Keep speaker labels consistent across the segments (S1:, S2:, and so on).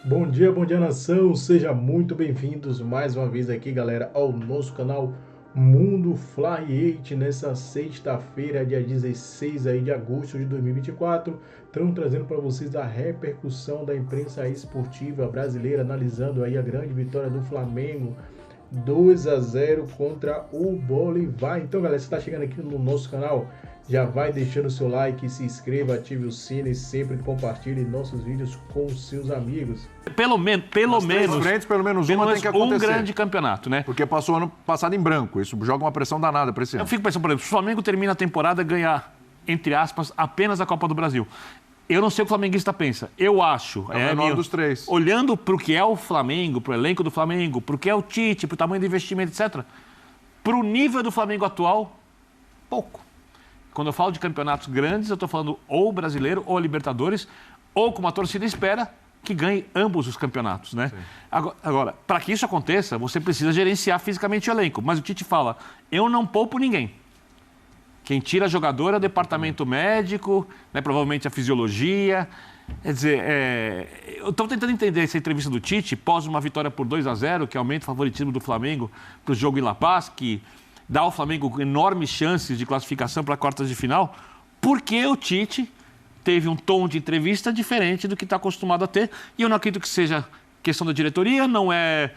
S1: Bom dia nação, sejam muito bem-vindos mais uma vez aqui, galera, ao nosso canal Mundo Fly 8 nessa sexta-feira, dia 16 aí de agosto de 2024. Estamos trazendo para vocês a repercussão da imprensa esportiva brasileira, analisando aí a grande vitória do Flamengo, 2-0 contra o Bolívar. Então, galera, você está chegando aqui no nosso canal, já vai deixando o seu like, se inscreva, ative o sino e sempre compartilhe nossos vídeos com os seus amigos.
S2: Pelo menos
S3: uma tem que acontecer.
S2: Um grande campeonato, né?
S3: Porque passou ano passado em branco. Isso joga uma pressão danada para esse ano.
S2: Eu fico pensando, por exemplo, se o Flamengo termina a temporada e ganhar, entre aspas, apenas a Copa do Brasil. Eu não sei o que o flamenguista pensa. Eu acho.
S3: É o menor dos três.
S2: Olhando para o que é o Flamengo, para o elenco do Flamengo, para o que é o Tite, para o tamanho do investimento, etc. Para o nível do Flamengo atual, pouco. Quando eu falo de campeonatos grandes, eu estou falando ou brasileiro, ou Libertadores, ou como a torcida espera, que ganhe ambos os campeonatos, né? Agora, para que isso aconteça, você precisa gerenciar fisicamente o elenco. Mas o Tite fala, eu não poupo ninguém. Quem tira jogador é o departamento médico, né, provavelmente a fisiologia. Quer dizer, eu estou tentando entender essa entrevista do Tite, pós uma vitória por 2-0, que aumenta o favoritismo do Flamengo para o jogo em La Paz, que dá ao Flamengo enormes chances de classificação para quartas de final, porque o Tite teve um tom de entrevista diferente do que está acostumado a ter. E eu não acredito que seja questão da diretoria, não é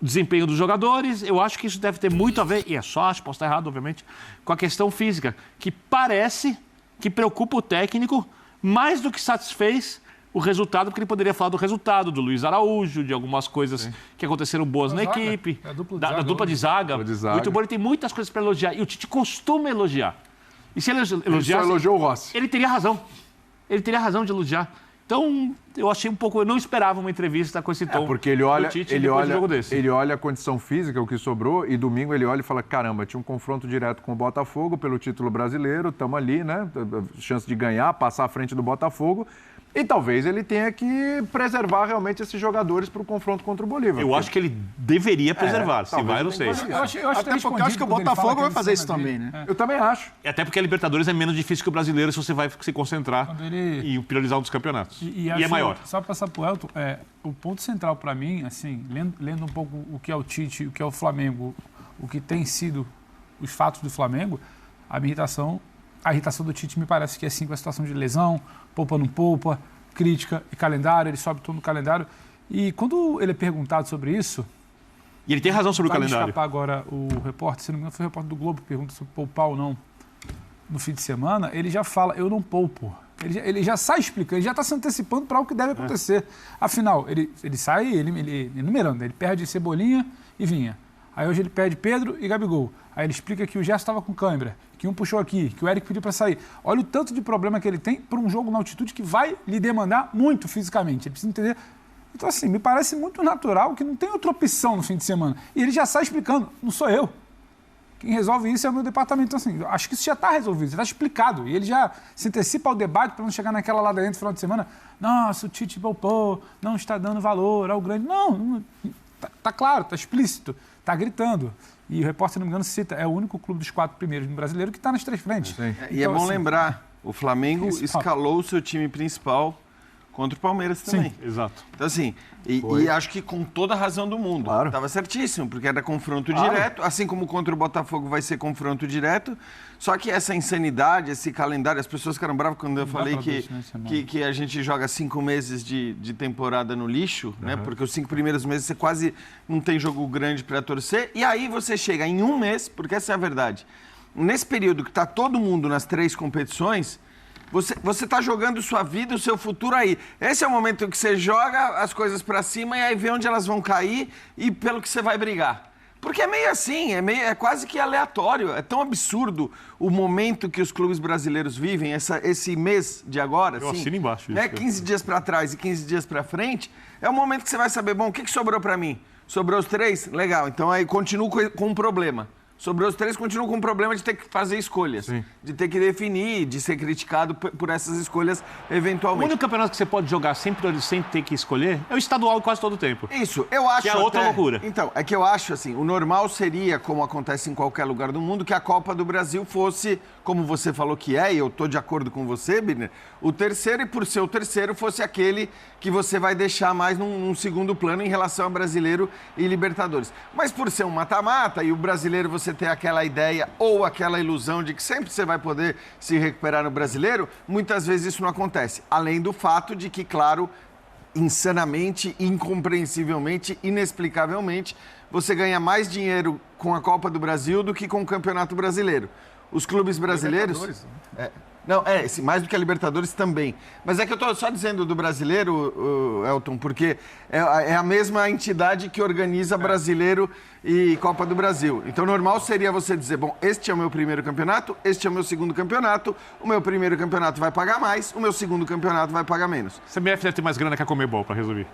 S2: desempenho dos jogadores. Eu acho que isso deve ter muito a ver, e é só acho, posso estar errado, obviamente, com a questão física, que parece que preocupa o técnico mais do que satisfez o resultado, porque ele poderia falar do resultado, do Luiz Araújo, de algumas coisas que aconteceram boas na equipe, da dupla de zaga. Muito bom, ele tem muitas coisas para elogiar. E o Tite costuma elogiar. E se ele elogiasse...
S3: Ele só elogiou o Rossi.
S2: Ele teria razão. Ele teria razão de elogiar. Então, eu achei um pouco... Eu não esperava uma entrevista com esse tom.
S3: Porque ele olha,
S2: do Tite depois de jogo desse.
S3: Ele olha a condição física, o que sobrou, e domingo ele olha e fala, caramba, tinha um confronto direto com o Botafogo pelo título brasileiro, estamos ali, né? Chance de ganhar, passar à frente do Botafogo. E talvez ele tenha que preservar realmente esses jogadores para o confronto contra o Bolívar.
S2: Eu acho que ele deveria preservar. Se vai, eu não sei.
S4: Até porque eu acho que o Botafogo vai fazer isso também, né?
S3: Eu também acho.
S2: Até porque a Libertadores é menos difícil que o brasileiro se você vai se concentrar e priorizar um dos campeonatos. E é maior.
S4: Só para passar para o Elton, o ponto central para mim, assim, lendo um pouco o que é o Tite, o que é o Flamengo, o que tem sido os fatos do Flamengo, a irritação do Tite me parece que é assim com a situação de lesão, poupa não poupa, crítica e calendário, ele sobe todo no calendário. E quando ele é perguntado sobre isso...
S2: E ele tem razão sobre o calendário.
S4: Vai escapar agora o repórter, se não me engano foi o repórter do Globo que pergunta sobre poupar ou não no fim de semana, ele já fala, eu não poupo. Ele já sai explicando, ele já está se antecipando para o que deve acontecer. Afinal, ele sai ele enumerando, ele perde Cebolinha e Vinha. Aí hoje ele perde Pedro e Gabigol. Aí ele explica que o Gerson estava com câimbra, que um puxou aqui, que o Eric pediu para sair. Olha o tanto de problema que ele tem para um jogo na altitude que vai lhe demandar muito fisicamente. Ele precisa entender. Então, assim, me parece muito natural que não tem outra opção no fim de semana. E ele já sai explicando, não sou eu. Quem resolve isso é o meu departamento. Então, assim, acho que isso já está resolvido, já está explicado. E ele já se antecipa ao debate para não chegar naquela lá dentro no final de semana. Nossa, o Tite poupou, não está dando valor ao grande... Não, está claro, está explícito. Está gritando. E o repórter, se não me engano, cita, é o único clube dos 4 primeiros no brasileiro que está nas 3 frentes.
S5: E
S4: então,
S5: é bom
S4: assim,
S5: lembrar, o Flamengo escalou o seu time principal contra o Palmeiras também.
S2: Sim, exato.
S5: Então, assim, e acho que com toda a razão do mundo.
S3: Claro.
S5: Estava certíssimo, porque era confronto direto, assim como contra o Botafogo vai ser confronto direto. Só que essa insanidade, esse calendário, as pessoas ficaram bravas quando eu falei que a gente joga 5 meses de temporada no lixo, né? Porque os 5 primeiros meses você quase não tem jogo grande para torcer. E aí você chega em um mês, porque essa é a verdade. Nesse período que está todo mundo nas 3 competições, você está jogando sua vida, o seu futuro aí. Esse é o momento que você joga as coisas para cima e aí vê onde elas vão cair e pelo que você vai brigar. Porque é meio assim, é quase que aleatório. É tão absurdo o momento que os clubes brasileiros vivem, esse mês de agora.
S2: Eu
S5: assim,
S2: assino embaixo isso.
S5: Né, 15 dias para trás e 15 dias para frente, é o momento que você vai saber, bom, o que sobrou para mim? Sobrou os 3? Legal, então aí continuo com um problema. Sobrou os 3, continuam com o problema de ter que fazer escolhas, de ter que definir, de ser criticado por essas escolhas eventualmente.
S2: O único campeonato que você pode jogar sem ter que escolher é o estadual quase todo o tempo.
S5: Isso, eu acho.
S2: Que é outra loucura.
S5: Então, é que eu acho assim, o normal seria, como acontece em qualquer lugar do mundo, que a Copa do Brasil fosse, como você falou que é, e eu estou de acordo com você, Birner, o terceiro, e por ser o terceiro, fosse aquele que você vai deixar mais num segundo plano em relação a Brasileiro e Libertadores. Mas por ser um mata-mata e o Brasileiro você ter aquela ideia ou aquela ilusão de que sempre você vai poder se recuperar no Brasileiro, muitas vezes isso não acontece. Além do fato de que, claro, insanamente, incompreensivelmente, inexplicavelmente, você ganha mais dinheiro com a Copa do Brasil do que com o Campeonato Brasileiro. Os clubes brasileiros... mais do que a Libertadores também. Mas é que eu estou só dizendo do Brasileiro, Elton, porque é a mesma entidade que organiza Brasileiro e Copa do Brasil. Então, normal seria você dizer, bom, este é o meu primeiro campeonato, este é o meu segundo campeonato, o meu primeiro campeonato vai pagar mais, o meu segundo campeonato vai pagar menos.
S2: A CBF deve ter mais grana que a Conmebol, para resumir.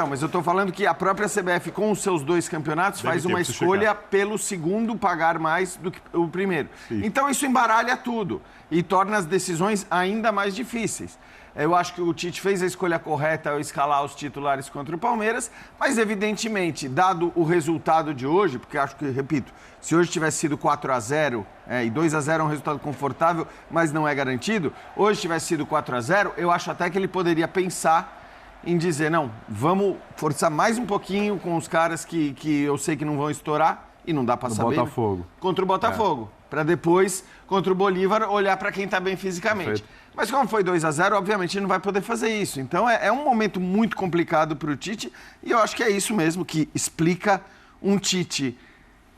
S5: Mas eu estou falando que a própria CBF, com os seus 2 campeonatos, faz uma escolha pelo segundo pagar mais do que o primeiro. Sim. Então, isso embaralha tudo e torna as decisões ainda mais difíceis. Eu acho que o Tite fez a escolha correta ao escalar os titulares contra o Palmeiras, mas evidentemente, dado o resultado de hoje, porque acho que, repito, se hoje tivesse sido 4-0 e 2-0 é um resultado confortável, mas não é garantido, hoje tivesse sido 4-0, eu acho até que ele poderia pensar em dizer, não, vamos forçar mais um pouquinho com os caras que eu sei que não vão estourar e não dá para saber.
S3: Botafogo.
S5: Contra o Botafogo. Para depois, contra o Bolívar, olhar para quem está bem fisicamente. Perfeito. Mas como foi 2-0, obviamente ele não vai poder fazer isso. Então é um momento muito complicado para o Tite e eu acho que é isso mesmo que explica um Tite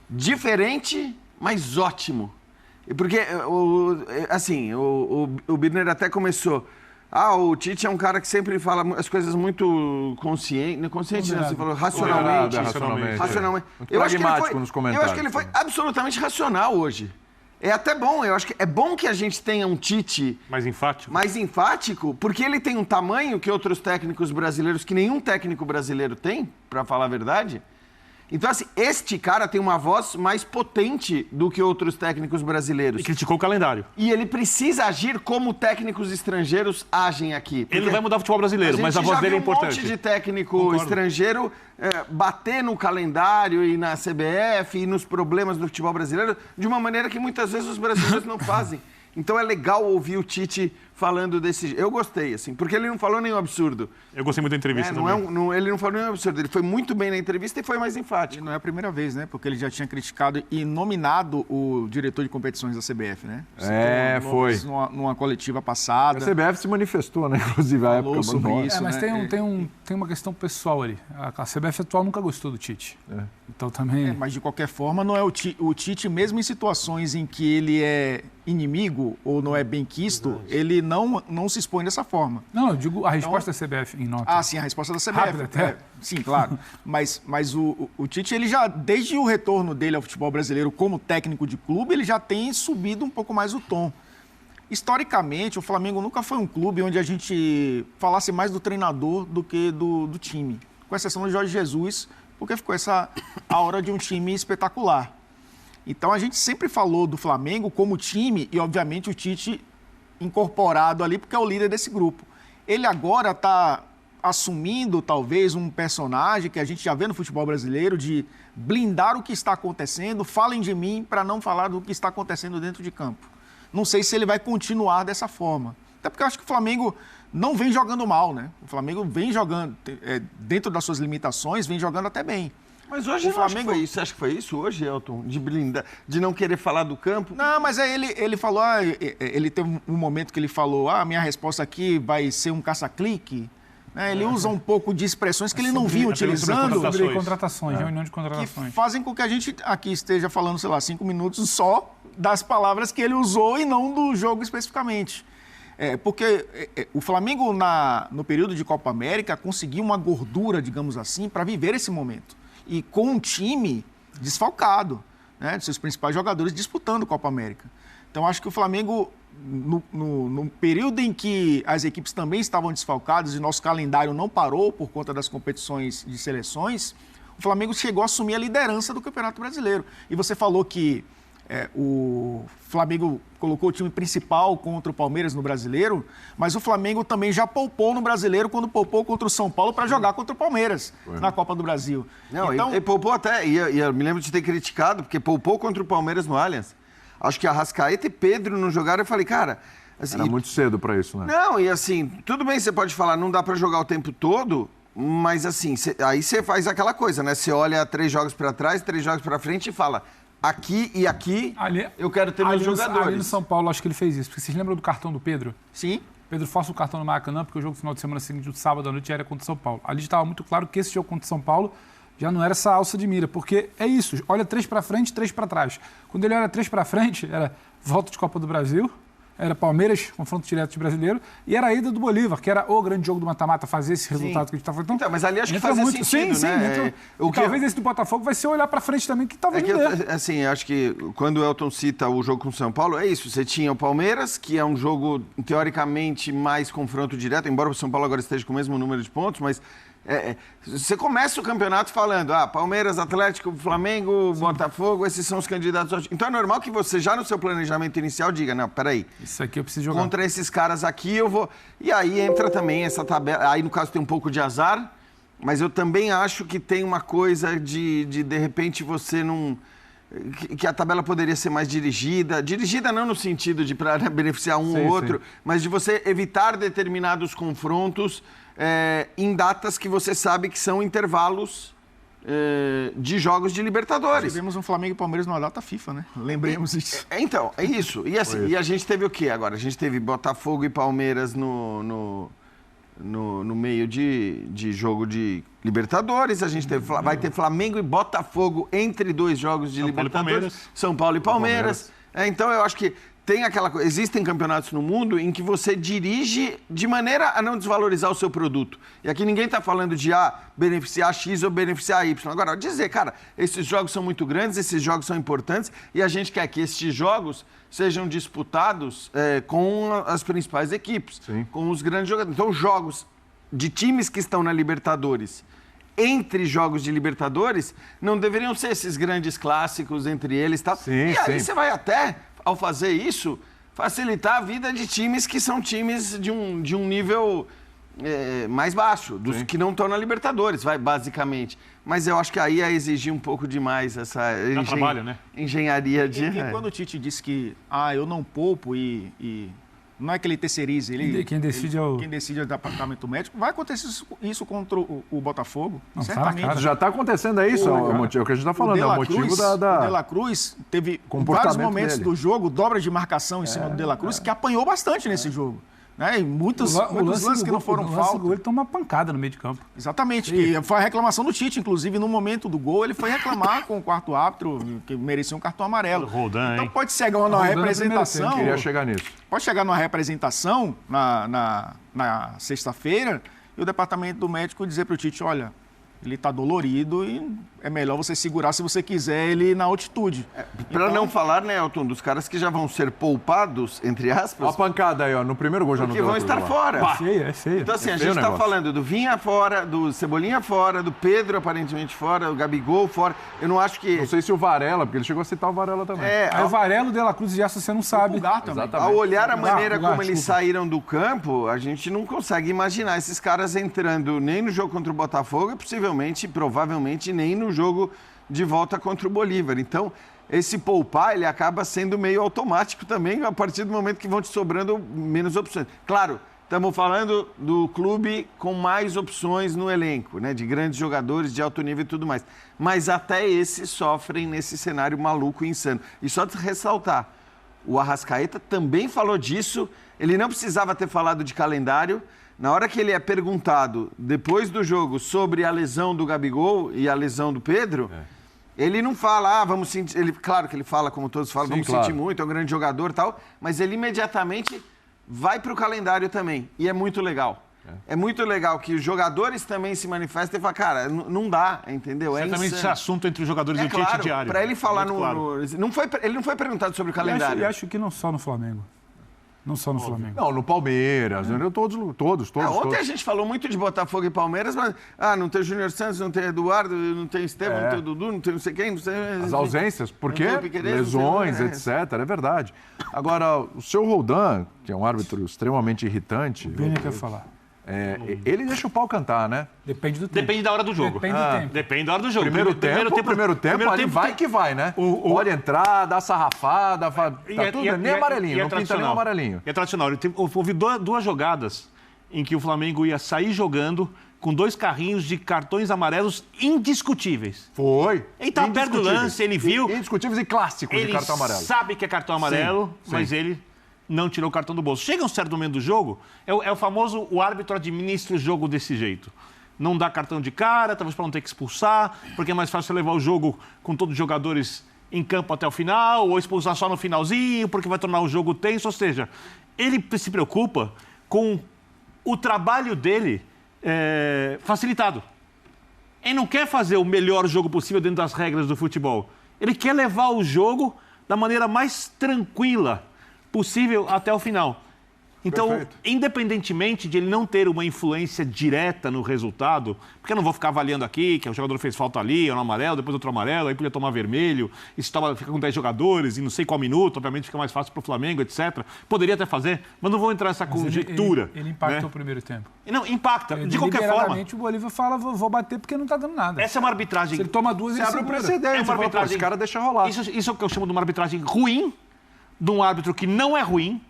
S5: diferente, mas ótimo. Porque, o Birner até começou... o Tite é um cara que sempre fala as coisas muito consciente, você falou racionalmente.
S3: Eu acho
S5: que ele foi absolutamente racional hoje. É até bom, eu acho que é bom que a gente tenha um Tite mais enfático, porque ele tem um tamanho que outros técnicos brasileiros, que nenhum técnico brasileiro tem, para falar a verdade. Então, assim, este cara tem uma voz mais potente do que outros técnicos brasileiros.
S2: E criticou o calendário.
S5: E ele precisa agir como técnicos estrangeiros agem aqui.
S2: Ele não vai mudar o futebol brasileiro, mas a voz dele é importante.
S5: Um monte de técnico estrangeiro bater no calendário e na CBF e nos problemas do futebol brasileiro de uma maneira que muitas vezes os brasileiros não fazem. Então é legal ouvir o Tite falando desse... Eu gostei, assim, porque ele não falou nenhum absurdo.
S2: Eu gostei muito da entrevista também.
S5: Ele não falou nenhum absurdo, ele foi muito bem na entrevista e foi mais enfático.
S6: E não é a primeira vez, né? Porque ele já tinha criticado e nominado o diretor de competições da CBF, né?
S3: Foi.
S6: Numa coletiva passada.
S3: A CBF se manifestou, né? Inclusive, a época
S6: sobre isso,
S4: mas
S6: né?
S4: tem uma questão pessoal ali. A CBF atual nunca gostou do Tite. Então também...
S6: mas de qualquer forma, não é o Tite, mesmo em situações em que ele é inimigo ou não é benquisto, ele não se expõe dessa forma.
S4: Não, eu digo a resposta da CBF em nota.
S6: Sim, a resposta da CBF.
S4: Rápida até.
S6: Sim, claro. Mas o Tite, ele já, desde o retorno dele ao futebol brasileiro como técnico de clube, ele já tem subido um pouco mais o tom. Historicamente, o Flamengo nunca foi um clube onde a gente falasse mais do treinador do que do time. Com exceção do Jorge Jesus, porque ficou essa aura de um time espetacular. Então, a gente sempre falou do Flamengo como time e, obviamente, o Tite incorporado ali, porque é o líder desse grupo. Ele agora está assumindo, talvez, um personagem que a gente já vê no futebol brasileiro de blindar o que está acontecendo, falem de mim para não falar do que está acontecendo dentro de campo. Não sei se ele vai continuar dessa forma. Até porque eu acho que o Flamengo não vem jogando mal, né? O Flamengo vem jogando, dentro das suas limitações, vem jogando até bem.
S5: Mas hoje o Flamengo... Você acha que foi isso hoje, Elton? De blindar, de não querer falar do campo?
S6: Não, mas ele falou... ele teve um momento que ele falou, minha resposta aqui vai ser um caça-clique. Ele usa um pouco de expressões que ele não vinha utilizando.
S4: Sobre contratações, reunião de contratações.
S6: Que fazem com que a gente aqui esteja falando, 5 minutos só das palavras que ele usou e não do jogo especificamente. Porque o Flamengo, no período de Copa América, conseguiu uma gordura, digamos assim, para viver esse momento. E com um time desfalcado, né, de seus principais jogadores disputando Copa América. Então, acho que o Flamengo, no período em que as equipes também estavam desfalcadas e nosso calendário não parou por conta das competições de seleções, o Flamengo chegou a assumir a liderança do Campeonato Brasileiro. E você falou que o Flamengo colocou o time principal contra o Palmeiras no Brasileiro, mas o Flamengo também já poupou no Brasileiro quando poupou contra o São Paulo para jogar contra o Palmeiras na Copa do Brasil.
S5: Não,
S6: então,
S5: e poupou até, e eu me lembro de ter criticado, porque poupou contra o Palmeiras no Allianz. Acho que Arrascaeta e Pedro não jogaram, eu falei, cara... Assim,
S3: era muito cedo para isso, né?
S5: Não, e assim, tudo bem, você pode falar, não dá para jogar o tempo todo, mas assim, aí você faz aquela coisa, né? Você olha 3 jogos para trás, 3 jogos para frente e fala... Aqui e aqui, eu quero ter meus jogadores.
S4: Ali no São Paulo, acho que ele fez isso. Porque vocês lembram do cartão do Pedro?
S6: Sim.
S4: Pedro força o cartão no Maracanã, porque o jogo no final de semana seguinte, o sábado à noite, era contra o São Paulo. Ali estava muito claro que esse jogo contra o São Paulo já não era essa alça de mira. Porque é isso, olha 3 para frente, 3 para trás. Quando ele olha 3 para frente, era volta de Copa do Brasil, era Palmeiras, confronto direto de Brasileiro, e era a ida do Bolívar, que era o grande jogo do mata-mata, fazer esse resultado que a gente está falando.
S5: Então, mas ali acho que fazia
S4: muito
S5: sentido,
S4: sim,
S5: né?
S4: Talvez esse do Botafogo vai ser olhar para frente também, que talvez não dê.
S5: Assim, acho que quando o Elton cita o jogo com o São Paulo, é isso. Você tinha o Palmeiras, que é um jogo, teoricamente, mais confronto direto, embora o São Paulo agora esteja com o mesmo número de pontos, mas... você começa o campeonato falando, Palmeiras, Atlético, Flamengo, Botafogo, esses são os candidatos. Então é normal que você já no seu planejamento inicial diga, não, peraí.
S4: Isso aqui eu preciso jogar.
S5: Contra esses caras aqui eu vou... E aí entra também essa tabela, aí no caso tem um pouco de azar, mas eu também acho que tem uma coisa de repente você não... Que a tabela poderia ser mais dirigida. Dirigida não no sentido de para beneficiar um ou outro, mas de você evitar determinados confrontos em datas que você sabe que são intervalos de jogos de Libertadores.
S6: Tivemos um Flamengo e Palmeiras numa data FIFA, né? Lembremos disso.
S5: Então, é isso. E, assim, e a gente teve o quê agora? A gente teve Botafogo e Palmeiras no meio de jogo de Libertadores, a gente vai ter Flamengo e Botafogo entre 2 jogos de Libertadores, São Paulo e Palmeiras. Então eu acho que tem aquela coisa, existem campeonatos no mundo em que você dirige de maneira a não desvalorizar o seu produto. E aqui ninguém está falando de beneficiar X ou beneficiar Y. Agora, dizer, cara, esses jogos são muito grandes, esses jogos são importantes e a gente quer que esses jogos sejam disputados com as principais equipes, com os grandes jogadores. Então, jogos de times que estão na Libertadores, entre jogos de Libertadores, não deveriam ser esses grandes clássicos entre eles. Tal. E aí você vai até, ao fazer isso, facilitar a vida de times que são times de um nível mais baixo, dos que não estão na Libertadores, basicamente. Mas eu acho que aí é exigir um pouco demais essa
S2: trabalho, né?
S5: Engenharia de...
S6: E quando o Tite disse que eu não poupo e não é que ele terceirize,
S4: quem decide
S6: é o departamento médico, vai acontecer isso contra o Botafogo,
S4: não,
S6: certamente.
S3: Já está acontecendo isso, é o que a gente está falando, é o motivo da...
S6: O De La Cruz teve vários momentos do jogo, dobra de marcação em cima do De La Cruz, que apanhou bastante nesse jogo. Né? E muitos lances que não foram falta.
S4: Ele toma uma pancada no meio de campo.
S6: Exatamente. Que foi a reclamação do Tite, inclusive, no momento do gol, ele foi reclamar com o quarto árbitro, que merecia um cartão amarelo.
S2: Roldan,
S6: então pode chegar numa representação.
S3: Queria chegar nisso.
S6: Pode chegar numa representação na sexta-feira e o departamento médico dizer para o Tite, olha, ele está dolorido e é melhor você segurar, se você quiser, ele na altitude.
S5: Para não falar, né, Elton, dos caras que já vão ser poupados, entre aspas...
S3: Uma pancada aí, no primeiro gol já não deu.
S5: Porque vão estar fora.
S4: É feio.
S5: Então, assim, a gente está falando do Vinha fora, do Cebolinha fora, do Pedro aparentemente fora, do Gabigol fora. Eu não acho que...
S3: Não sei se o Varela, porque ele chegou a citar o Varela também.
S4: Aí o Varela, o De La Cruz e essa você não sabe.
S5: Ao olhar a maneira como eles saíram do campo, a gente não consegue imaginar esses caras entrando nem no jogo contra o Botafogo e provavelmente nem no jogo de volta contra o Bolívar. Então, esse poupar, ele acaba sendo meio automático também, a partir do momento que vão te sobrando menos opções. Claro, estamos falando do clube com mais opções no elenco, né? De grandes jogadores, de alto nível e tudo mais. Mas até esses sofrem nesse cenário maluco e insano. E só de ressaltar, o Arrascaeta também falou disso, ele não precisava ter falado de calendário. Na hora que ele é perguntado, depois do jogo, sobre a lesão do Gabigol e a lesão do Pedro, ele não fala, vamos sentir... Claro que ele fala, como todos falam, vamos sentir muito, é um grande jogador e tal, mas ele imediatamente vai para o calendário também. E é muito legal. É muito legal que os jogadores também se manifestem e falam, cara, não dá, entendeu?
S2: Certamente esse assunto entre os jogadores do Tite diário.
S5: Para ele falar
S2: claro.
S5: ele não foi perguntado sobre o calendário.
S4: E acho que não só no Flamengo. Não só no Flamengo.
S3: Não, no Palmeiras, todos.
S5: Ontem a gente falou muito de Botafogo e Palmeiras, mas não tem o Júnior Santos, não tem Eduardo, não tem Estevam, não tem o Dudu, não tem não sei quem. Não sei,
S3: as ausências, porque
S5: Piqueires,
S3: lesões, etc. É verdade. Agora, o seu Roldan, que é um árbitro extremamente irritante...
S4: O Bini quer falar.
S3: Ele deixa o pau cantar, né?
S4: Depende do tempo.
S2: Depende da hora do jogo.
S4: Depende do tempo.
S2: Depende da hora do jogo.
S3: Primeiro tempo, ali vai que vai, né? Pode entrar, dar sarrafada, nem amarelinho, não pinta nem amarelinho.
S2: É tradicional. Houve duas jogadas em que o Flamengo ia sair jogando com 2 carrinhos de cartões amarelos indiscutíveis.
S3: Foi.
S2: Ele estava perto do lance, ele viu...
S3: Indiscutíveis e clássicos de cartão amarelo.
S2: Ele sabe que é cartão amarelo, mas ele... não tirou o cartão do bolso. Chega um certo momento do jogo, é o famoso, o árbitro administra o jogo desse jeito. Não dá cartão de cara, talvez para não ter que expulsar, porque é mais fácil levar o jogo com todos os jogadores em campo até o final, ou expulsar só no finalzinho, porque vai tornar o jogo tenso. Ou seja, ele se preocupa com o trabalho dele facilitado. Ele não quer fazer o melhor jogo possível dentro das regras do futebol. Ele quer levar o jogo da maneira mais tranquila possível até o final. Então,
S3: Perfeito.
S2: Independentemente de ele não ter uma influência direta no resultado, porque eu não vou ficar avaliando aqui que o jogador fez falta ali, no amarelo, depois outro amarelo, aí podia tomar vermelho, e se fica com 10 jogadores e não sei qual minuto, obviamente fica mais fácil para o Flamengo, etc. Poderia até fazer, mas não vou entrar nessa conjectura.
S4: Ele impactou o primeiro tempo.
S2: Não, impacta. De qualquer forma.
S4: O Bolívar fala, vou bater porque não está dando nada.
S2: Essa é uma arbitragem...
S4: Se ele toma 2, ele
S3: abre o precedente.
S2: É uma arbitragem...
S3: Esse cara deixa rolar.
S2: Isso é o que eu chamo de uma arbitragem ruim, de um árbitro que não é ruim,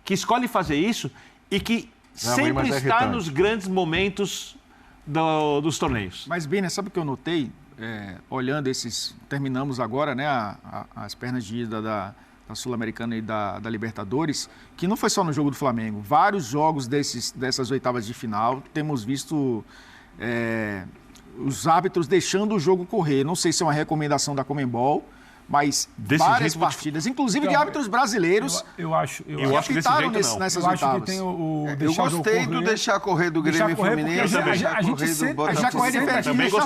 S2: que escolhe fazer isso e que sempre está nos grandes momentos dos torneios.
S6: Mas, Bini, sabe o que eu notei? Olhando esses... Terminamos agora, né, as pernas de ida da Sul-Americana e da Libertadores, que não foi só no jogo do Flamengo. Vários jogos dessas oitavas de final, temos visto os árbitros deixando o jogo correr. Não sei se é uma recomendação da Conmebol, mas várias partidas, inclusive de árbitros brasileiros,
S4: eu acho
S2: que apitaram
S6: nessas
S4: eu
S6: oitavas.
S4: Acho que tem
S5: eu gostei do deixar correr do Grêmio Fluminense,
S4: a gente
S5: deixar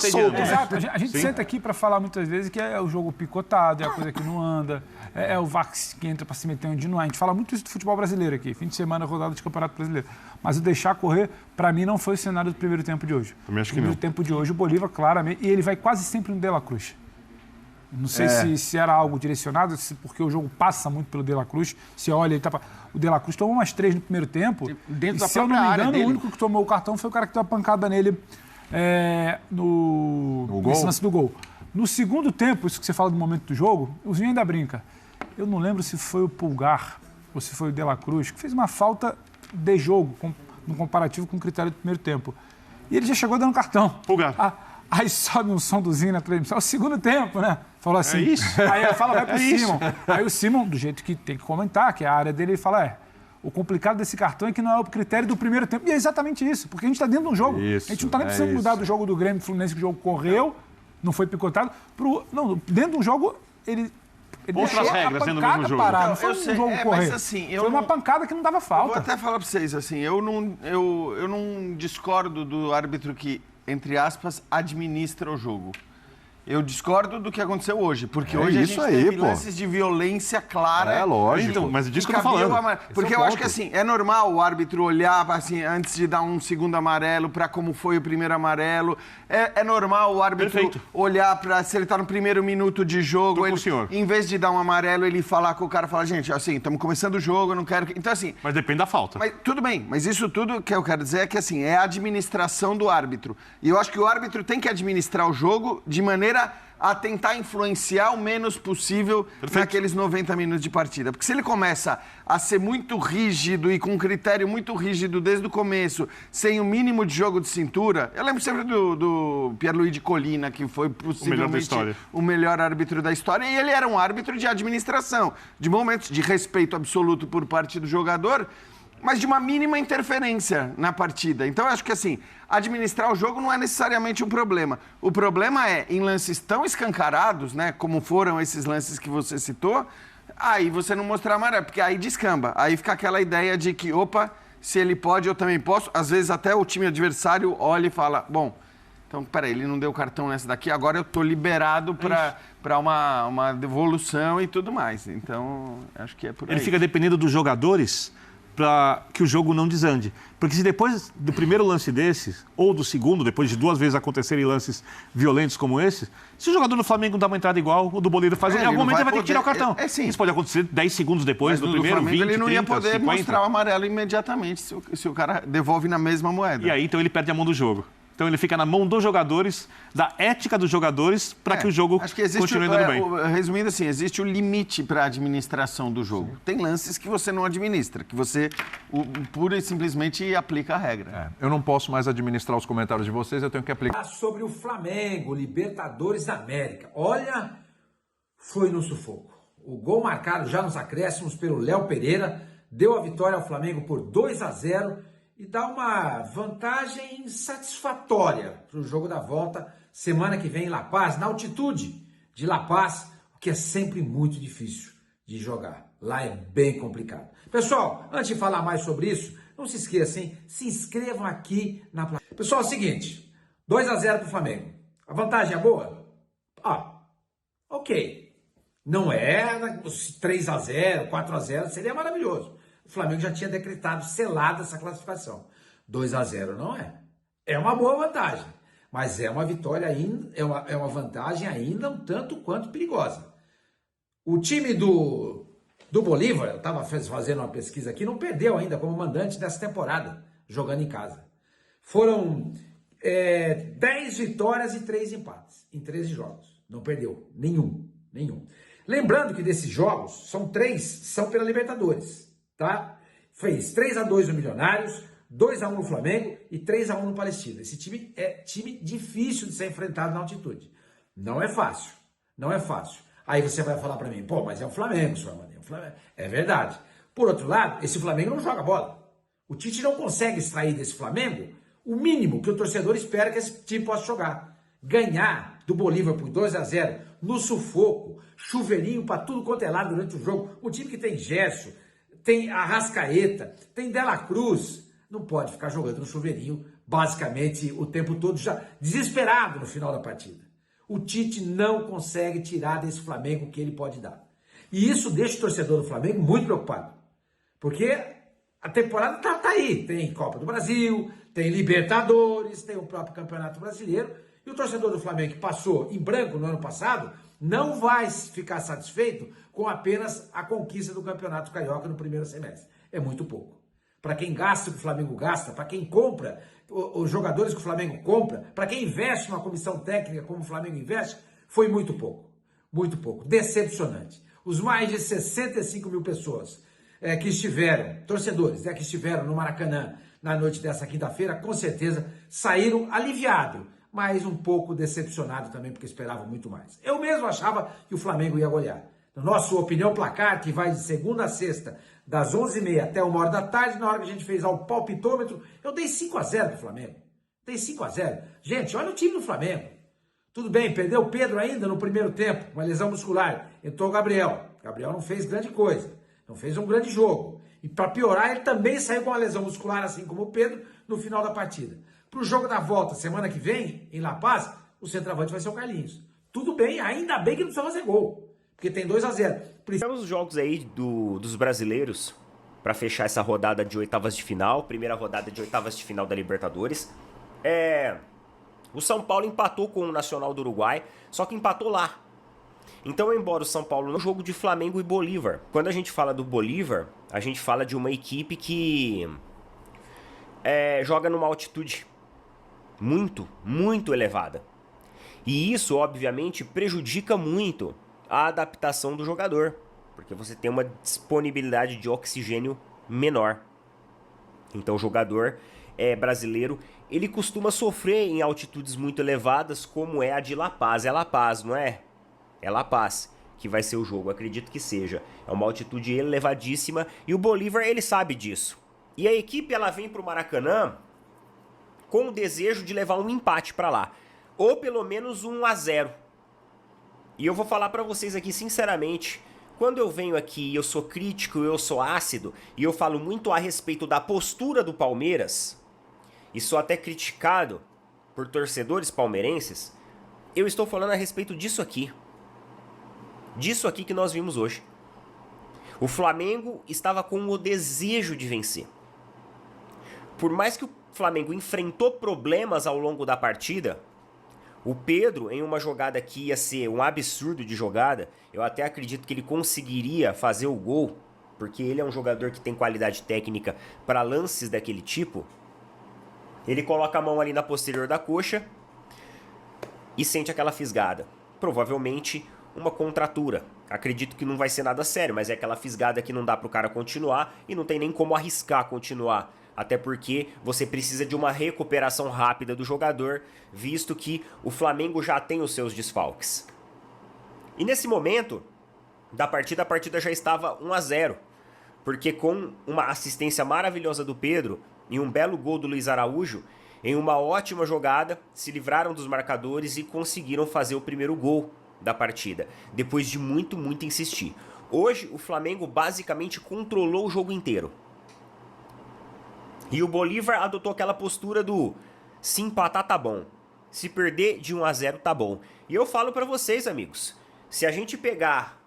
S5: solto.
S4: Exato, a gente senta aqui para falar muitas vezes que é o jogo picotado, é a coisa que não anda, é o VAR que entra para se meter onde não há. A gente fala muito isso do futebol brasileiro aqui, fim de semana, rodada de Campeonato Brasileiro. Mas o deixar correr, para mim, não foi o cenário do primeiro tempo de hoje.
S2: Também acho que
S4: não. No primeiro tempo de hoje, o Bolívar, claramente, e ele vai quase sempre no De La Cruz. Não sei se era algo direcionado, porque o jogo passa muito pelo De La Cruz. Se olha, ele tá... o De La Cruz tomou umas 3 no primeiro tempo.
S6: Dentro da
S4: se eu não me engano,
S6: dele.
S4: o único que tomou o cartão foi o cara que deu a pancada nele nesse lance do gol. No segundo tempo, isso que você fala do momento do jogo, o Zinho ainda brinca. Eu não lembro se foi o Pulgar ou se foi o De La Cruz, que fez uma falta de jogo, no comparativo com o critério do primeiro tempo. E ele já chegou dando cartão.
S2: Pulgar.
S4: Aí sobe um som do Zinho na transmissão. É o segundo tempo, né? Falou assim.
S2: É isso?
S4: Aí ela fala, vai pro Simon. Aí o Simon, do jeito que tem que comentar, que é a área dele, ele fala, o complicado desse cartão é que não é o critério do primeiro tempo. E é exatamente isso, porque a gente está dentro de um jogo.
S3: Isso,
S4: a gente não está nem precisando mudar do jogo do Grêmio Fluminense, que o jogo correu, não foi picotado. Não, dentro de um jogo, ele
S2: outras regras dentro do mesmo jogo.
S4: Parar, não foi um jogo correr.
S5: Mas, assim,
S4: foi uma pancada que não dava falta.
S5: Eu vou até falar para vocês, assim, eu não discordo do árbitro que, entre aspas, administra o jogo. Eu discordo do que aconteceu hoje, porque hoje a gente teve lances de violência clara.
S3: É lógico.
S2: Então, mas disso que eu tô falando.
S5: Porque eu acho que assim, é normal o árbitro olhar assim, antes de dar um segundo amarelo para como foi o primeiro amarelo. É normal o árbitro olhar para se ele tá no primeiro minuto de jogo, ele, em vez de dar um amarelo, ele falar com o cara, falar, gente, assim, estamos começando o jogo, eu não quero que... Então assim...
S2: Mas depende da falta.
S5: Mas, tudo bem, mas isso tudo que eu quero dizer é que assim, é a administração do árbitro. E eu acho que o árbitro tem que administrar o jogo de maneira a tentar influenciar o menos possível naqueles 90 minutos de partida. Porque se ele começa a ser muito rígido e com um critério muito rígido desde o começo, sem o mínimo de jogo de cintura... Eu lembro sempre do Pierluigi Collina, que foi possivelmente o melhor árbitro da história, e ele era um árbitro de administração, de momentos de respeito absoluto por parte do jogador, mas de uma mínima interferência na partida. Então, eu acho que, assim, administrar o jogo não é necessariamente um problema. O problema é, em lances tão escancarados, né, como foram esses lances que você citou, aí você não mostrar amarelo, porque aí descamba. Aí fica aquela ideia de que, opa, se ele pode, eu também posso. Às vezes até o time adversário olha e fala, bom, então, peraí, ele não deu cartão nessa daqui, agora eu tô liberado para uma devolução e tudo mais. Então, acho que é por aí.
S2: Ele fica dependendo dos jogadores para que o jogo não desande. Porque se depois do primeiro lance desses, ou do segundo, depois de 2 vezes acontecerem lances violentos como esses, se o jogador do Flamengo dá uma entrada igual, o do Bolívar faz, em algum momento ele vai ter que tirar o cartão.
S5: Sim.
S2: Isso pode acontecer 10 segundos depois do primeiro,
S5: Flamengo,
S2: 20,
S5: ele não
S2: 30,
S5: ia poder
S2: 50.
S5: mostrar o amarelo imediatamente se o cara devolve na mesma moeda.
S2: E aí, então, ele perde a mão do jogo. Então ele fica na mão dos jogadores, da ética dos jogadores, para que o jogo continue andando bem.
S5: Resumindo assim, existe o limite para a administração do jogo. Sim. Tem lances que você não administra, que você pura e simplesmente aplica a regra.
S3: Eu não posso mais administrar os comentários de vocês, eu tenho que aplicar.
S7: Sobre o Flamengo, Libertadores da América. Olha, foi no sufoco. O gol marcado já nos acréscimos pelo Léo Pereira deu a vitória ao Flamengo por 2-0 e dá uma vantagem satisfatória para o jogo da volta semana que vem em La Paz, na altitude de La Paz, o que é sempre muito difícil de jogar. Lá é bem complicado. Pessoal, antes de falar mais sobre isso, não se esqueçam, hein? Se inscrevam aqui na plateia. Pessoal, é o seguinte, 2-0 para o Flamengo. A vantagem é boa? Ok. Não é 3-0, 4-0, seria maravilhoso. O Flamengo já tinha decretado, selado essa classificação. 2-0 não é. É uma boa vantagem, mas é uma vitória ainda, é uma vantagem ainda um tanto quanto perigosa. O time do Bolívar, eu estava fazendo uma pesquisa aqui, não perdeu ainda como mandante dessa temporada, jogando em casa. Foram 10 vitórias e 3 empates em 13 jogos. Não perdeu nenhum. Lembrando que desses jogos, 3 são pela Libertadores. Tá? Fez 3-2 no Milionários, 2-1 no Flamengo e 3-1 no Palestino. Esse time é time difícil de ser enfrentado na altitude. Não é fácil. Aí você vai falar para mim, mas é o Flamengo, senhor Amadeu. É verdade. Por outro lado, esse Flamengo não joga bola. O Tite não consegue extrair desse Flamengo o mínimo que o torcedor espera que esse time possa jogar. Ganhar do Bolívar por 2-0, no sufoco, chuveirinho para tudo quanto é lado durante o jogo. Um time que tem Gerson, tem Arrascaeta, tem Dela Cruz, não pode ficar jogando no chuveirinho basicamente o tempo todo, já desesperado no final da partida. O Tite não consegue tirar desse Flamengo o que ele pode dar. E isso deixa o torcedor do Flamengo muito preocupado, porque a temporada tá aí, tem Copa do Brasil, tem Libertadores, tem o próprio Campeonato Brasileiro, e o torcedor do Flamengo que passou em branco no ano passado não vai ficar satisfeito com apenas a conquista do Campeonato Carioca no primeiro semestre. É muito pouco. Para quem gasta o que o Flamengo gasta, para quem compra os jogadores que o Flamengo compra, para quem investe numa comissão técnica como o Flamengo investe, foi muito pouco. Muito pouco. Decepcionante. Os mais de 65 mil pessoas que estiveram, torcedores, que estiveram no Maracanã na noite dessa quinta-feira, com certeza saíram aliviados, mas um pouco decepcionado também, porque esperavam muito mais. Eu mesmo achava que o Flamengo ia golear. Na nossa opinião placar, que vai de segunda a sexta, das 11h30 até 1h da tarde, na hora que a gente fez o palpitômetro, eu dei 5-0 pro Flamengo. Dei 5-0. Gente, olha o time do Flamengo. Tudo bem, perdeu o Pedro ainda no primeiro tempo, uma lesão muscular. Entrou o Gabriel. Gabriel não fez grande coisa, não fez um grande jogo. E para piorar, ele também saiu com uma lesão muscular, assim como o Pedro, no final da partida. Para o jogo da volta, semana que vem, em La Paz, o centroavante vai ser o Carlinhos. Tudo bem, ainda bem que não precisa fazer gol, porque tem 2-0.
S8: Temos os jogos aí dos brasileiros para fechar essa rodada de oitavas de final, primeira rodada de oitavas de final da Libertadores. O São Paulo empatou com o Nacional do Uruguai, só que empatou lá. Então, embora o São Paulo no jogo de Flamengo e Bolívar, quando a gente fala do Bolívar, a gente fala de uma equipe que joga numa altitude muito, muito elevada. E isso, obviamente, prejudica muito a adaptação do jogador, porque você tem uma disponibilidade de oxigênio menor. Então o jogador brasileiro, ele costuma sofrer em altitudes muito elevadas, como é a de La Paz. É La Paz, não é? É La Paz que vai ser o jogo, acredito que seja. É uma altitude elevadíssima e o Bolívar, ele sabe disso. E a equipe, ela vem para o Maracanã com o desejo de levar um empate para lá, ou pelo menos 1-0. E eu vou falar para vocês aqui sinceramente, quando eu venho aqui e eu sou crítico, eu sou ácido, e eu falo muito a respeito da postura do Palmeiras, e sou até criticado por torcedores palmeirenses, eu estou falando a respeito disso aqui. Disso aqui que nós vimos hoje. O Flamengo estava com o desejo de vencer. Por mais que o Flamengo enfrentou problemas ao longo da partida, o Pedro, em uma jogada que ia ser um absurdo de jogada, eu até acredito que ele conseguiria fazer o gol, porque ele é um jogador que tem qualidade técnica para lances daquele tipo. Ele coloca a mão ali na posterior da coxa e sente aquela fisgada. Provavelmente uma contratura. Acredito que não vai ser nada sério, mas é aquela fisgada que não dá para o cara continuar e não tem nem como arriscar continuar. Até porque você precisa de uma recuperação rápida do jogador, visto que o Flamengo já tem os seus desfalques. E nesse momento da partida, a partida já estava 1-0, porque com uma assistência maravilhosa do Pedro e um belo gol do Luiz Araújo, em uma ótima jogada, se livraram dos marcadores e conseguiram fazer o primeiro gol da partida, depois de muito insistir. Hoje, o Flamengo basicamente controlou o jogo inteiro. E o Bolívar adotou aquela postura do se empatar tá bom, se perder de 1-0 tá bom. E eu falo pra vocês, amigos, se a gente pegar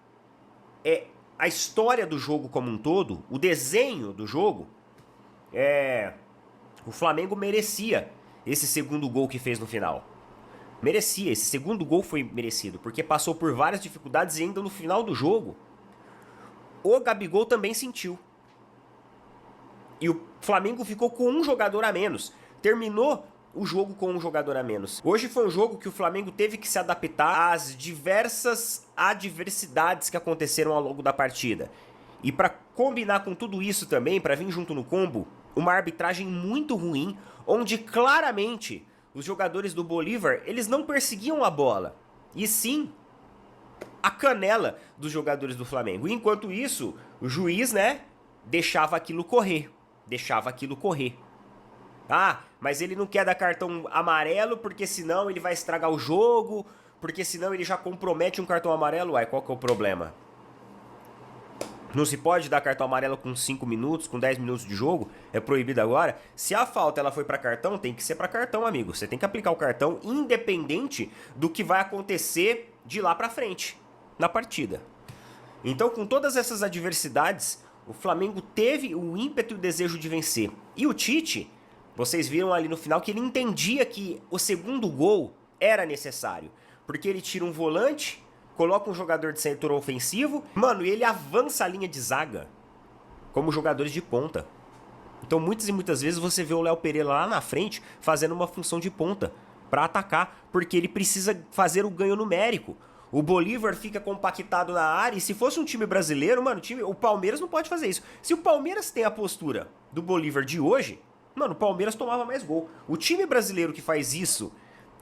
S8: a história do jogo como um todo, o desenho do jogo, o Flamengo merecia esse segundo gol que fez no final. Merecia, esse segundo gol foi merecido, porque passou por várias dificuldades e ainda no final do jogo, o Gabigol também sentiu. E o Flamengo ficou com um jogador a menos. Terminou o jogo com um jogador a menos. Hoje foi um jogo que o Flamengo teve que se adaptar às diversas adversidades que aconteceram ao longo da partida. E para combinar com tudo isso também, para vir junto no combo, uma arbitragem muito ruim, onde claramente os jogadores do Bolívar, eles não perseguiam a bola, e sim a canela dos jogadores do Flamengo. E enquanto isso, o juiz, deixava aquilo correr. Ah, mas ele não quer dar cartão amarelo porque senão ele vai estragar o jogo, porque senão ele já compromete um cartão amarelo. Uai, qual que é o problema? Não se pode dar cartão amarelo com 5 minutos, com 10 minutos de jogo? É proibido agora? Se a falta ela foi para cartão, tem que ser para cartão, amigo. Você tem que aplicar o cartão independente do que vai acontecer de lá para frente na partida. Então, com todas essas adversidades, o Flamengo teve o ímpeto e o desejo de vencer. E o Tite, vocês viram ali no final que ele entendia que o segundo gol era necessário. Porque ele tira um volante, coloca um jogador de setor ofensivo, mano, e ele avança a linha de zaga como jogadores de ponta. Então muitas e muitas vezes você vê o Léo Pereira lá na frente fazendo uma função de ponta para atacar, porque ele precisa fazer o ganho numérico. O Bolívar fica compactado na área e se fosse um time brasileiro, mano, o Palmeiras não pode fazer isso. Se o Palmeiras tem a postura do Bolívar de hoje, mano, o Palmeiras tomava mais gol. O time brasileiro que faz isso,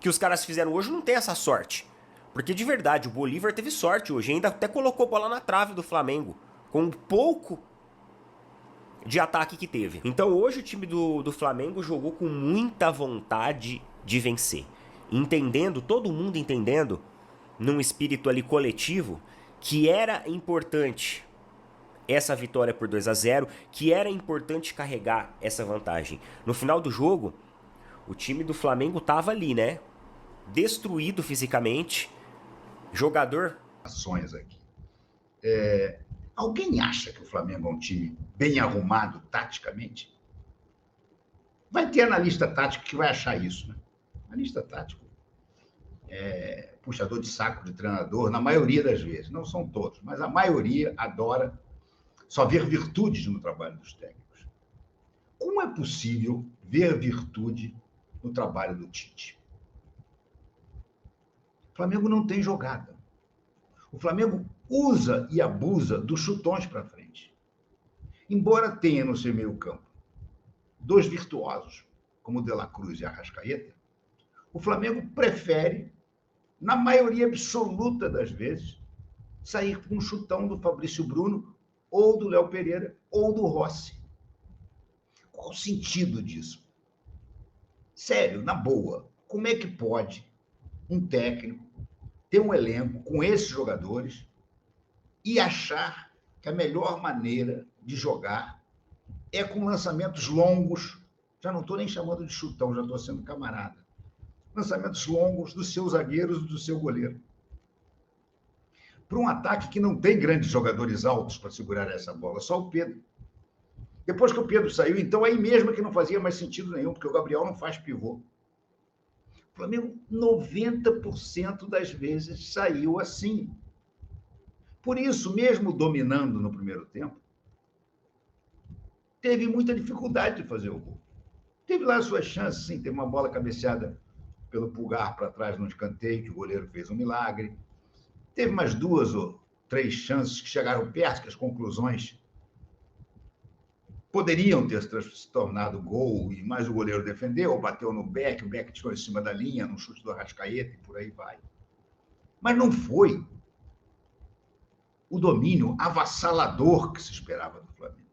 S8: que os caras fizeram hoje, não tem essa sorte. Porque de verdade, o Bolívar teve sorte hoje, ainda até colocou bola na trave do Flamengo, com um pouco de ataque que teve. Então hoje o time do Flamengo jogou com muita vontade de vencer. Entendendo, todo mundo entendendo, num espírito ali coletivo, que era importante essa vitória por 2-0, que era importante carregar essa vantagem. No final do jogo, o time do Flamengo tava ali, destruído fisicamente, jogador...
S9: Ações aqui. Alguém acha que o Flamengo é um time bem arrumado taticamente? Vai ter analista tático que vai achar isso, Analista tático puxador de saco de treinador, na maioria das vezes, não são todos, mas a maioria adora só ver virtudes no trabalho dos técnicos. Como é possível ver virtude no trabalho do Tite? O Flamengo não tem jogada. O Flamengo usa e abusa dos chutões para frente. Embora tenha no seu meio campo dois virtuosos, como o De La Cruz e a Arrascaeta, o Flamengo prefere, na maioria absoluta das vezes, sair com um chutão do Fabrício Bruno, ou do Léo Pereira, ou do Rossi. Qual o sentido disso? Sério, na boa, como é que pode um técnico ter um elenco com esses jogadores e achar que a melhor maneira de jogar é com lançamentos longos? Já não estou nem chamando de chutão, já estou sendo camarada. Lançamentos longos dos seus zagueiros e do seu goleiro. para um ataque que não tem grandes jogadores altos para segurar essa bola, só o Pedro. Depois que o Pedro saiu, então aí mesmo que não fazia mais sentido nenhum, porque o Gabriel não faz pivô. O Flamengo, 90% das vezes, saiu assim. Por isso, mesmo dominando no primeiro tempo, teve muita dificuldade de fazer o gol. Teve lá as suas chances, sim, teve uma bola cabeceada pelo Pulgar para trás no escanteio, que o goleiro fez um milagre. Teve mais 2 ou 3 chances que chegaram perto, que as conclusões poderiam ter se tornado gol, mas o goleiro defendeu, bateu no Beck, o Beck tirou em cima da linha, no chute do Arrascaeta e por aí vai. Mas não foi o domínio avassalador que se esperava do Flamengo.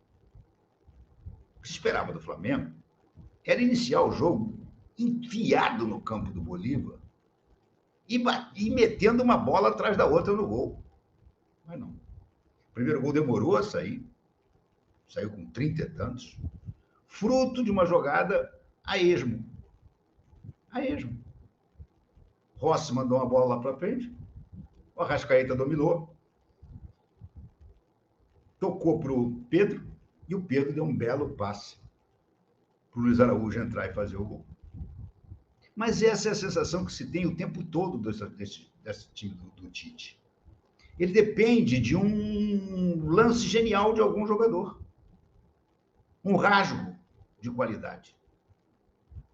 S9: O que se esperava do Flamengo era iniciar o jogo enfiado no campo do Bolívar e metendo uma bola atrás da outra no gol. Mas não. O primeiro gol demorou a sair, saiu com 30 e tantos, fruto de uma jogada a esmo. A esmo. Rossi mandou uma bola lá para frente, o Arrascaeta dominou, tocou para o Pedro, e o Pedro deu um belo passe para o Luiz Araújo entrar e fazer o gol. Mas essa é a sensação que se tem o tempo todo desse time do Tite. Ele depende de um lance genial de algum jogador. Um rasgo de qualidade.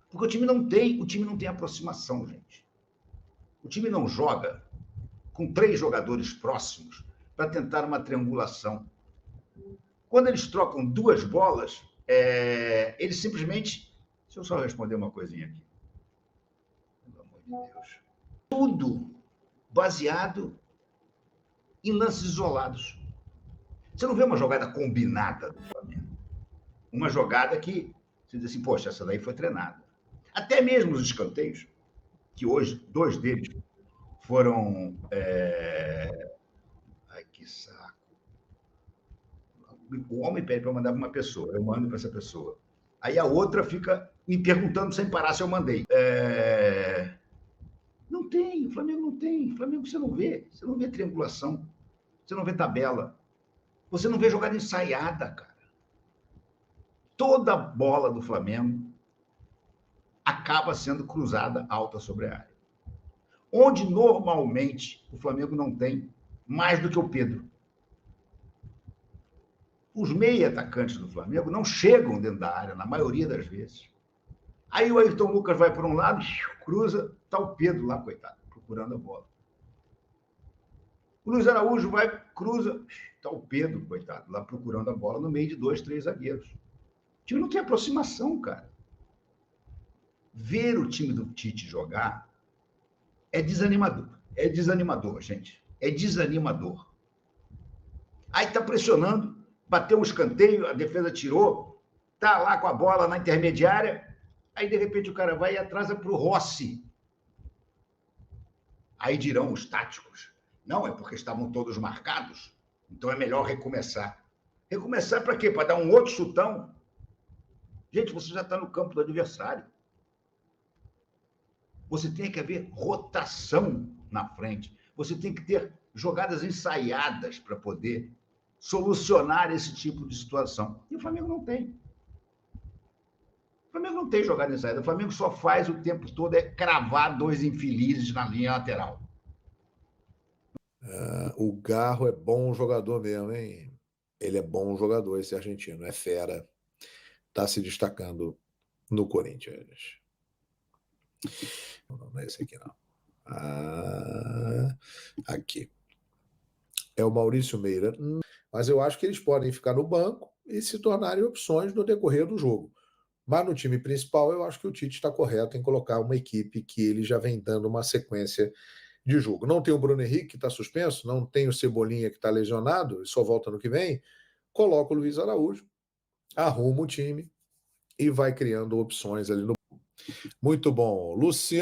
S9: Porque o time não tem aproximação, gente. O time não joga com 3 jogadores próximos para tentar uma triangulação. Quando eles trocam 2 bolas, eles simplesmente... Deixa eu só responder uma coisinha aqui. Pelo amor de Deus. Tudo baseado em lances isolados. Você não vê uma jogada combinada do Flamengo. Uma jogada que você diz assim, poxa, essa daí foi treinada. Até mesmo os escanteios, que hoje 2 deles foram... Ai, que saco. O homem pede para mandar para uma pessoa, eu mando para essa pessoa. Aí a outra fica me perguntando sem parar se eu mandei. Não tem, o Flamengo não tem. O Flamengo você não vê triangulação, você não vê tabela, você não vê jogada ensaiada, cara. Toda bola do Flamengo acaba sendo cruzada alta sobre a área. Onde normalmente o Flamengo não tem mais do que o Pedro. Os meia atacantes do Flamengo não chegam dentro da área, na maioria das vezes. Aí o Ayrton Lucas vai por um lado, cruza, está o Pedro lá, coitado, procurando a bola. O Luiz Araújo vai, cruza, está o Pedro, coitado, lá procurando a bola no meio de 2, 3 zagueiros. O time não tem aproximação, cara. Ver o time do Tite jogar é desanimador. É desanimador, gente. É desanimador. Aí está pressionando, bateu um escanteio, a defesa tirou, tá lá com a bola na intermediária, aí de repente o cara vai e atrasa para o Rossi. Aí dirão os táticos, não, é porque estavam todos marcados, então é melhor recomeçar. Recomeçar para quê? Para dar um outro chutão? Gente, você já está no campo do adversário. Você tem que haver rotação na frente. Você tem que ter jogadas ensaiadas para poder solucionar esse tipo de situação. E o Flamengo não tem. O Flamengo não tem jogada ensaiada. O Flamengo só faz o tempo todo cravar 2 infelizes na linha lateral.
S10: O Garro é bom jogador mesmo, hein? Ele é bom jogador, esse argentino. É fera. Está se destacando no Corinthians. Não é esse aqui, não. Aqui. É o Maurício Meira. Mas eu acho que eles podem ficar no banco e se tornarem opções no decorrer do jogo. Mas no time principal, eu acho que o Tite está correto em colocar uma equipe que ele já vem dando uma sequência de jogo. Não tem o Bruno Henrique, que está suspenso, não tem o Cebolinha, que está lesionado, só volta no que vem. Coloca o Luiz Araújo, arruma o time e vai criando opções ali no... Muito bom. Luciano.